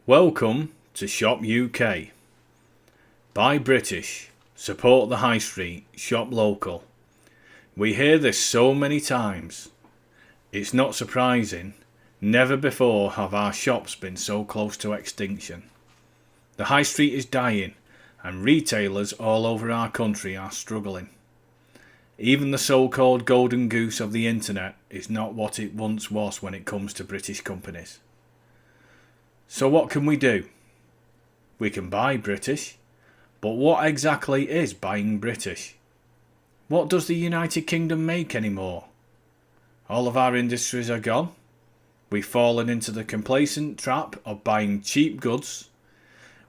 Welcome to Shop UK. Buy British, support the high street, shop local. We hear this so many times. It's not surprising. Never before have our shops been so close to extinction. The high street is dying and retailers all over our country are struggling. Even the so-called golden goose of the internet is not what it once was when it comes to British companies. So what can we do? We can buy British, but what exactly is buying British? What does the United Kingdom make anymore? All of our industries are gone. We've fallen into the complacent trap of buying cheap goods.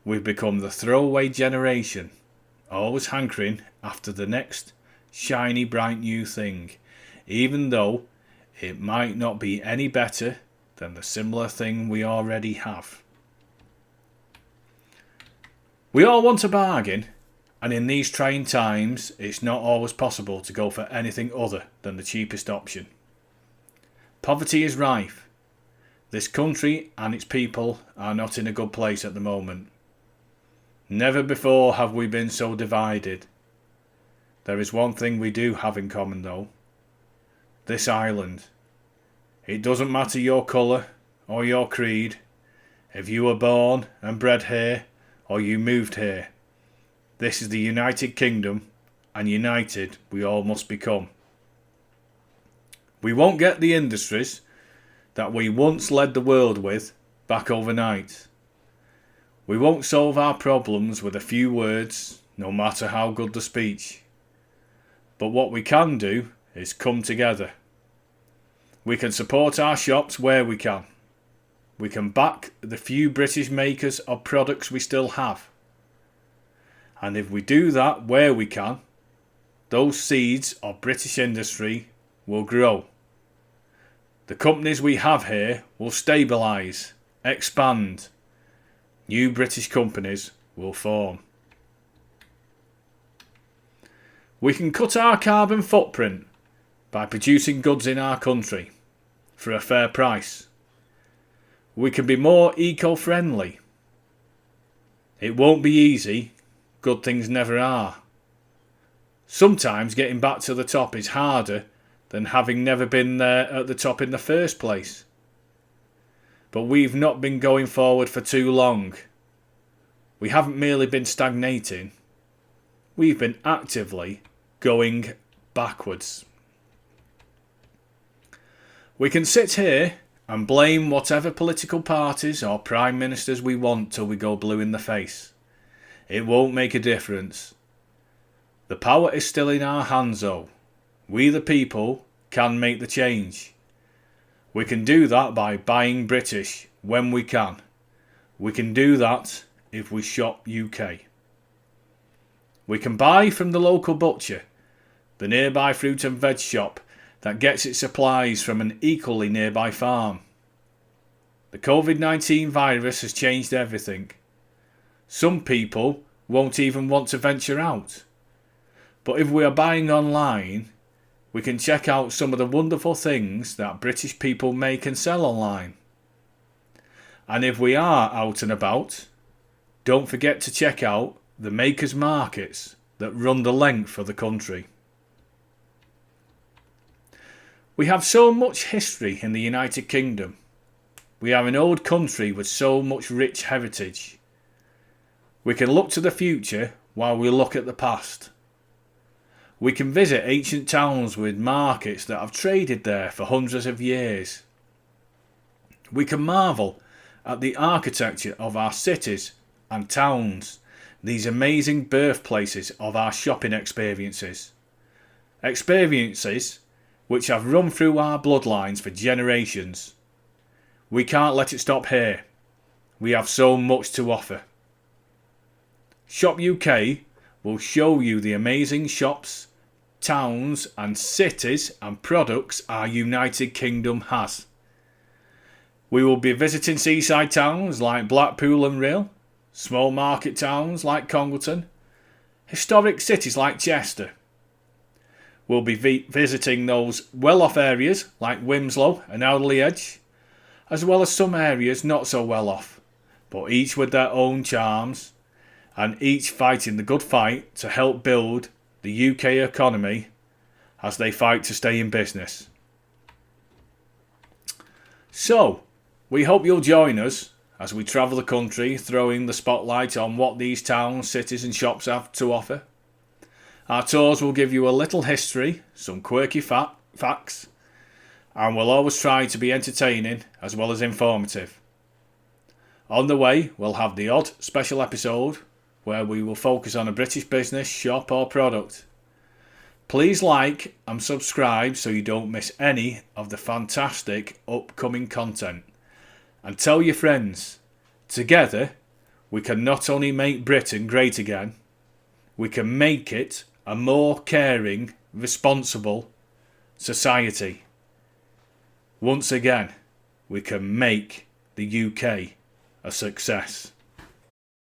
We've become the throwaway generation, always hankering after the next shiny bright new thing, even though it might not be any better than the similar thing we already have. We all want a bargain, and in these trying times it's not always possible to go for anything other than the cheapest option. Poverty is rife. This country and its people are not in a good place at the moment. Never before have we been so divided. There is one thing we do have in common though. This island. It doesn't matter your colour or your creed, if you were born and bred here or you moved here. This is the United Kingdom, and united we all must become. We won't get the industries that we once led the world with back overnight. We won't solve our problems with a few words, no matter how good the speech. But what we can do is come together. We can support our shops where we can. We can back the few British makers of products we still have. And if we do that where we can, those seeds of British industry will grow. The companies we have here will stabilise, expand. New British companies will form. We can cut our carbon footprint by producing goods in our country for a fair price. We can be more eco-friendly. It won't be easy. Good things never are. Sometimes getting back to the top is harder than having never been there at the top in the first place. But we've not been going forward for too long. We haven't merely been stagnating. We've been actively going backwards. We can sit here and blame whatever political parties or prime ministers we want till we go blue in the face. It won't make a difference. The power is still in our hands though. We the people can make the change. We can do that by buying British when we can. We can do that if we shop UK. We can buy from the local butcher, the nearby fruit and veg shop that gets its supplies from an equally nearby farm. The COVID-19 virus has changed everything. Some people won't even want to venture out. But if we are buying online, we can check out some of the wonderful things that British people make and sell online. And if we are out and about, don't forget to check out the makers' markets that run the length of the country. We have so much history in the United Kingdom. We are an old country with so much rich heritage. We can look to the future while we look at the past. We can visit ancient towns with markets that have traded there for hundreds of years. We can marvel at the architecture of our cities and towns, these amazing birthplaces of our shopping experiences. Experiences which have run through our bloodlines for generations. We can't let it stop here. We have so much to offer. Shop UK will show you the amazing shops, towns and cities and products our United Kingdom has. We will be visiting seaside towns like Blackpool and Rhyl, small market towns like Congleton, historic cities like Chester. We'll be visiting those well-off areas like Wimslow and Alderley Edge, as well as some areas not so well off, but each with their own charms, and each fighting the good fight to help build the UK economy as they fight to stay in business. So, we hope you'll join us as we travel the country, throwing the spotlight on what these towns, cities and shops have to offer. Our tours will give you a little history, some quirky facts, and we'll always try to be entertaining as well as informative. On the way, we'll have the odd special episode where we will focus on a British business, shop or product. Please like and subscribe so you don't miss any of the fantastic upcoming content. And tell your friends. Together, we can not only make Britain great again, we can make it a more caring, responsible society. Once again, we can make the UK a success.